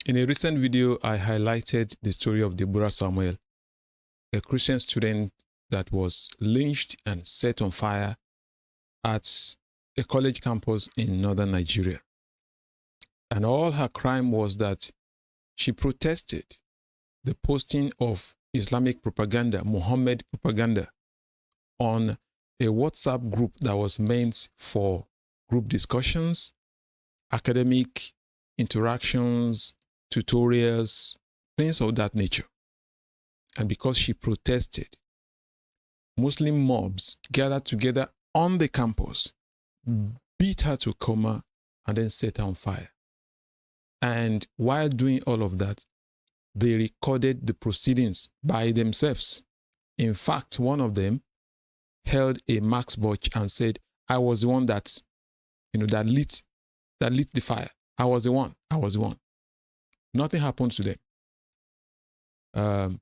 In a recent video, I highlighted the story of Deborah Samuel, a Christian student that was lynched and set on fire at a college campus in northern Nigeria. And all her crime was that she protested the posting of Islamic propaganda, Muhammad propaganda, on a WhatsApp group that was meant for group discussions, academic interactions, tutorials, things of that nature. And because she protested, Muslim mobs gathered together on the campus, beat her to a coma, and then set her on fire. And while doing all of that, they recorded the proceedings by themselves. In fact, one of them held a Max Botch and said, I was the one that lit the fire. I was the one. Nothing happened to them.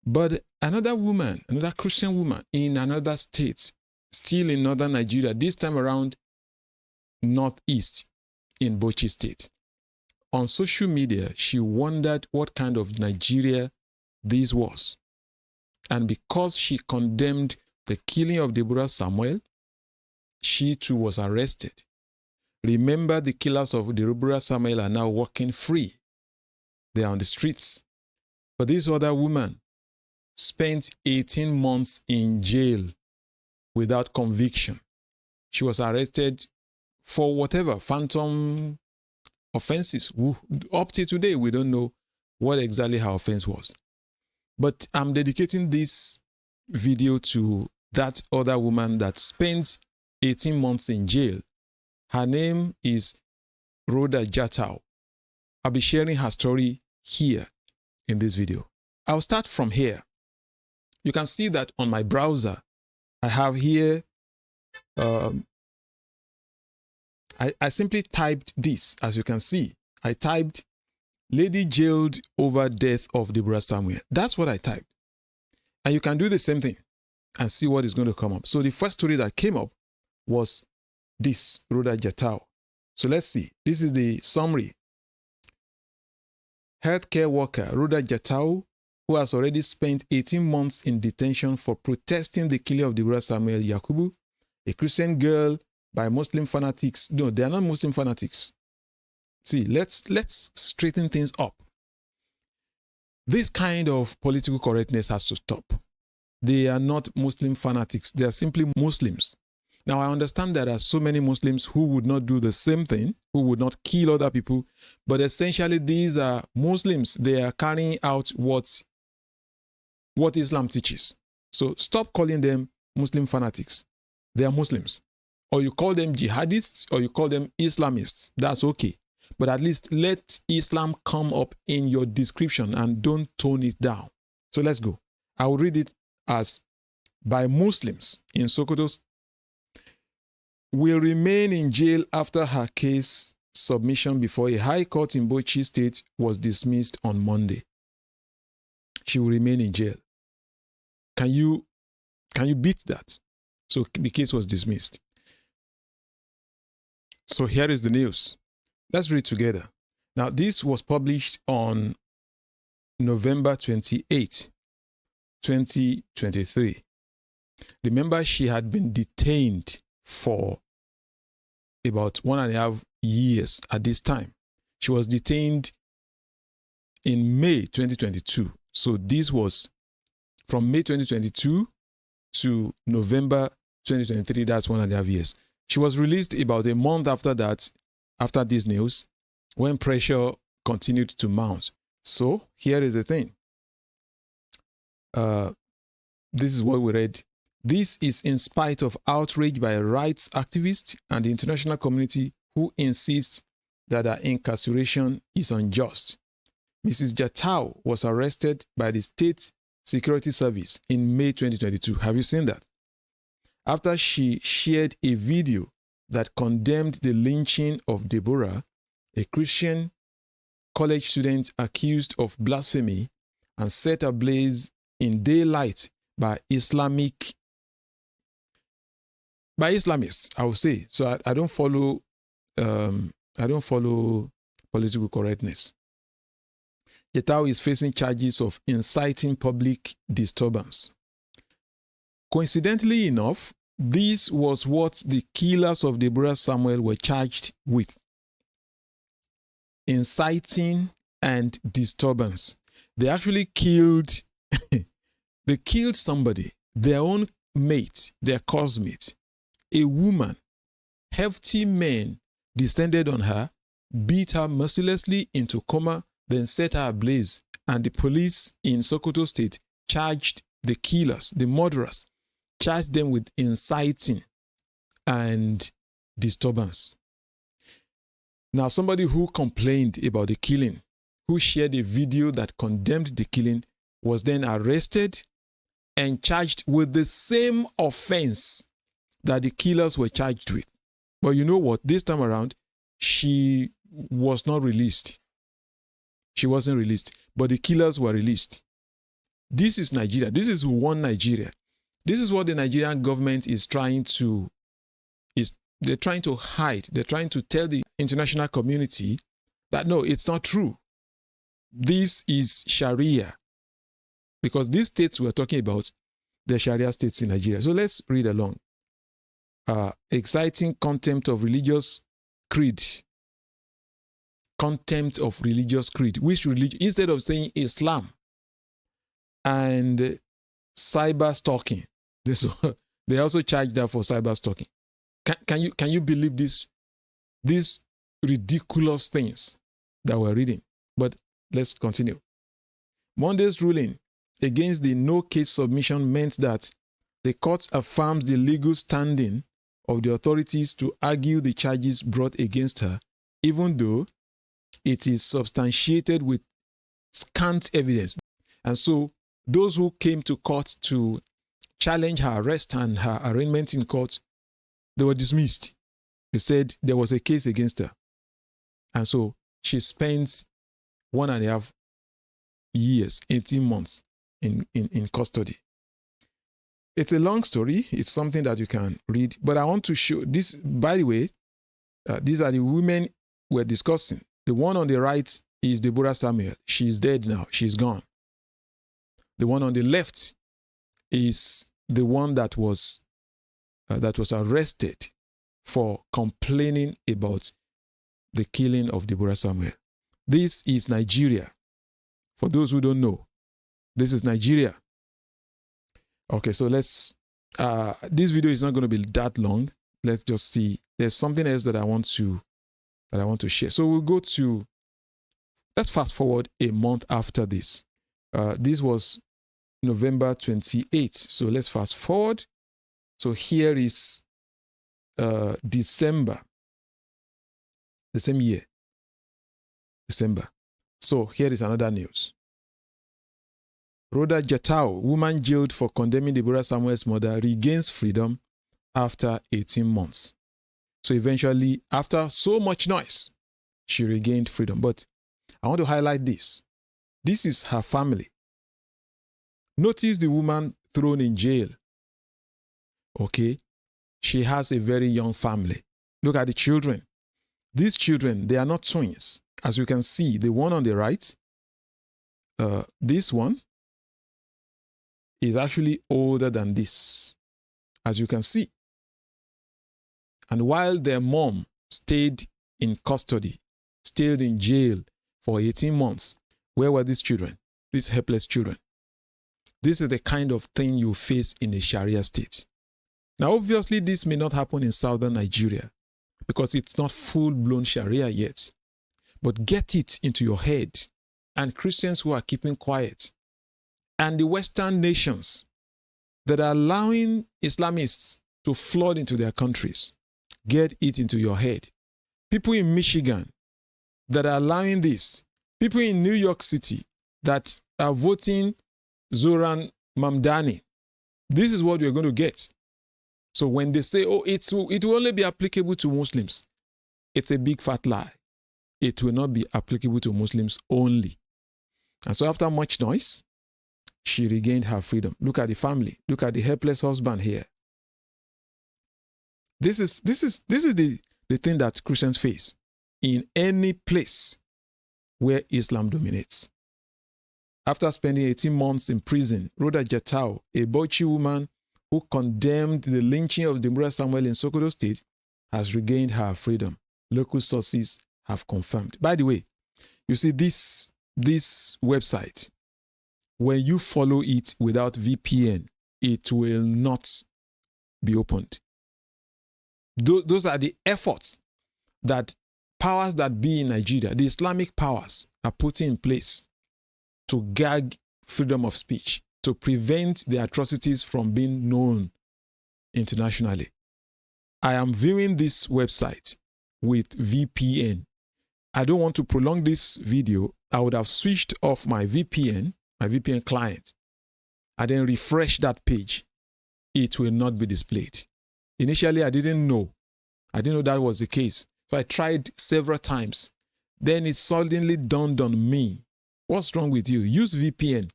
But another woman, another Christian woman in another state, still in northern Nigeria, this time around northeast in Bauchi State. On social media, she wondered what kind of Nigeria this was. And because she condemned the killing of Deborah Samuel, she too was arrested. Remember, the killers of Deborah Samuel are now walking free. They are on the streets. But this other woman spent 18 months in jail without conviction. She was arrested for whatever, phantom offenses. Up to today, we don't know what exactly her offense was. But I'm dedicating this video to that other woman that spent 18 months in jail. Her name is Rhoda Jatau. I'll be sharing her story here in this video. I'll start from here. You can see that on my browser, I have here, I simply typed this, as you can see. I typed, lady jailed over death of Deborah Samuel. That's what I typed. And you can do the same thing and see what is going to come up. So the first story that came up was this, Rhoda Jatau. So let's see. This is the summary. Healthcare worker Rhoda Jatau, who has already spent 18 months in detention for protesting the killing of Deborah Samuel Yakubu, a Christian girl by Muslim fanatics. No, they are not Muslim fanatics. See, let's straighten things up. This kind of political correctness has to stop. They are not Muslim fanatics. They are simply Muslims. Now, I understand there are so many Muslims who would not do the same thing, who would not kill other people, but essentially these are Muslims. They are carrying out what Islam teaches. So stop calling them Muslim fanatics. They are Muslims. Or you call them jihadists, or you call them Islamists. That's okay. But at least let Islam come up in your description and don't tone it down. So let's go. I will read it as, by Muslims in Sokoto will remain in jail after her case submission before a high court in Bauchi State was dismissed on Monday. She will remain in jail. Can you beat that? So the case was dismissed. So here is the news. Let's read together. Now, this was published on November 28, 2023. Remember, she had been detained for about 1.5 years at this time. She was detained in May 2022. So this was from May 2022 to November 2023. That's 1.5 years. She was released about a month after that, after this news, when pressure continued to mount. So here is the thing. This is what we read. This is in spite of outrage by rights activists and the international community who insist that her incarceration is unjust. Mrs. Jatau was arrested by the State Security Service in May 2022. Have you seen that? After she shared a video that condemned the lynching of Deborah, a Christian college student accused of blasphemy and set ablaze in daylight by Islamists, I would say. So I don't follow political correctness. Jatau is facing charges of inciting public disturbance. Coincidentally enough, this was what the killers of Deborah Samuel were charged with: inciting and disturbance. They actually killed they killed somebody, their own mate, their cosmate, a woman. Hefty men descended on her, beat her mercilessly into coma, then set her ablaze. And the police in Sokoto State charged the killers, the murderers, charged them with inciting and disturbance. Now, somebody who complained about the killing, who shared a video that condemned the killing, was then arrested and charged with the same offense that the killers were charged with. But you know what? This time around, she was not released. She wasn't released, but the killers were released. This is Nigeria. This is one Nigeria. This is what the Nigerian government is trying to hide. They're trying to tell the international community that no, it's not true. This is Sharia. Because these states we're talking about, the Sharia states in Nigeria. So let's read along. Exciting contempt of religious creed. Contempt of religious creed. Which religion? Instead of saying Islam and cyber stalking, they also charge that for cyber stalking. Can you believe these ridiculous things that we're reading? But let's continue. Monday's ruling against the no-case submission meant that the court affirms the legal standing of the authorities to argue the charges brought against her, even though it is substantiated with scant evidence. And so those who came to court to challenge her arrest and her arraignment in court, they were dismissed. They said there was a case against her. And so she spent 1.5 years, 18 months in custody. It's a long story. It's something that you can read. But I want to show this. By the way, these are the women we're discussing. The one on the right is Deborah Samuel. She's dead now. She's gone. The one on the left is the one that was arrested for complaining about the killing of Deborah Samuel. This is Nigeria. For those who don't know, this is Nigeria. Okay, so let's, this video is not going to be that long. Let's just see. There's something else that I want to share. So we'll go to, let's fast forward a month after this. This was November 28th. So let's fast forward. So here is December, the same year, December. So here is another news. Rhoda Jatau, woman jailed for condemning Deborah Samuel's murder, regains freedom after 18 months. So eventually, after so much noise, she regained freedom. But I want to highlight this. This is her family. Notice the woman thrown in jail. Okay? She has a very young family. Look at the children. These children, they are not twins. As you can see, the one on the right, this one is actually older than this, as you can see. And while their mom stayed in custody, stayed in jail for 18 months, where were these children? These helpless children. This is the kind of thing you face in a Sharia state. Now, obviously, this may not happen in southern Nigeria because it's not full-blown Sharia yet. But get it into your head, and Christians who are keeping quiet, and the Western nations that are allowing Islamists to flood into their countries, get it into your head. People in Michigan that are allowing this, people in New York City that are voting Zoran Mamdani, this is what we're going to get. So when they say, oh, it will only be applicable to Muslims, it's a big fat lie. It will not be applicable to Muslims only. And so after much noise, she regained her freedom. Look at the family. Look at the helpless husband here. This is the thing that Christians face in any place where Islam dominates. After spending 18 months in prison, Rhoda Jatau, a Bauchi woman who condemned the lynching of Deborah Samuel in Sokoto State, has regained her freedom. Local sources have confirmed. By the way, you see this website, when you follow it without VPN, it will not be opened. Those are the efforts that powers that be in Nigeria, the Islamic powers, are putting in place to gag freedom of speech, to prevent the atrocities from being known internationally. I am viewing this website with VPN. I don't want to prolong this video. I would have switched off my VPN client, and then refresh that page. It will not be displayed. Initially, I didn't know that was the case. So I tried several times. Then it suddenly dawned on me, what's wrong with you? Use VPN.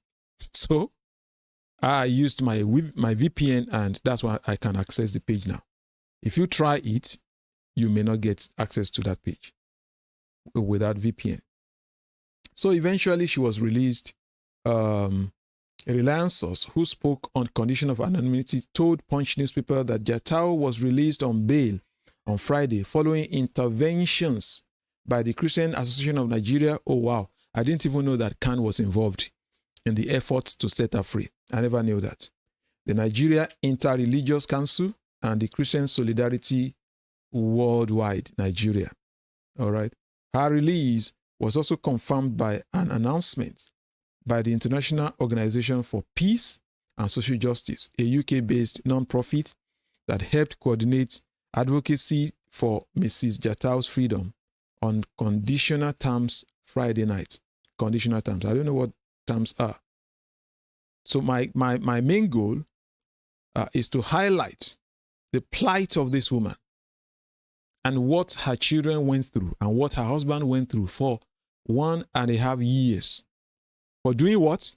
So I used my VPN, and that's why I can access the page now. If you try it, you may not get access to that page without VPN. So eventually she was released. A Reliance source who spoke on condition of anonymity told Punch newspaper that Jatau was released on bail on Friday following interventions by the Christian Association of Nigeria. Oh wow, I didn't even know that CAN was involved in the efforts to set her free. I never knew that. The Nigeria Inter-Religious Council and the Christian Solidarity Worldwide Nigeria. All right. Her release was also confirmed by an announcement by the International Organization for Peace and Social Justice, a UK-based non-profit that helped coordinate advocacy for Mrs. Jatau's freedom on conditional terms Friday night. Conditional terms. I don't know what terms are. So my main goal is to highlight the plight of this woman and what her children went through and what her husband went through for 1.5 years. For doing what?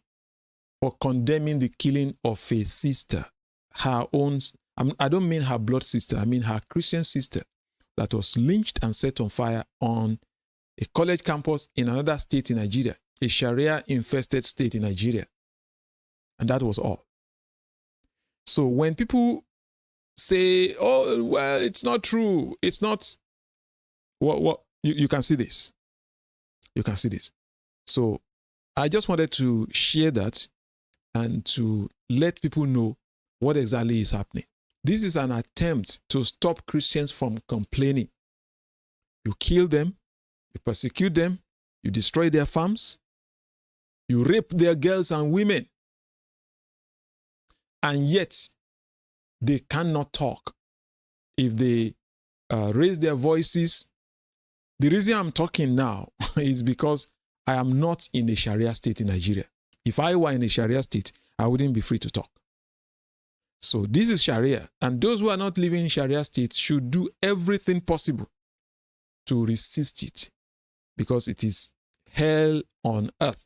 For condemning the killing of a sister, her own. I don't mean her blood sister. I mean her Christian sister that was lynched and set on fire on a college campus in another state in Nigeria, a Sharia-infested state in Nigeria. And that was all. So when people say, oh, well, it's not true. It's not. What you can see this. You can see this. So I just wanted to share that and to let people know what exactly is happening. This is an attempt to stop Christians from complaining. You kill them, you persecute them, you destroy their farms, you rape their girls and women, and yet they cannot talk. If they raise their voices, the reason I'm talking now is because I am not in a Sharia state in Nigeria. If I were in a Sharia state, I wouldn't be free to talk. So this is Sharia, and those who are not living in Sharia states should do everything possible to resist it, because it is hell on earth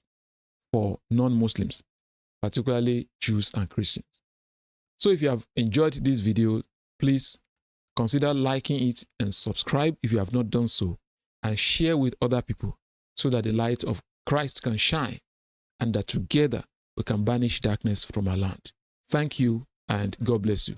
for non-Muslims, particularly Jews and Christians. So if you have enjoyed this video, please consider liking it and subscribe if you have not done so, and share with other people, so that the light of Christ can shine and that together we can banish darkness from our land. Thank you, and God bless you.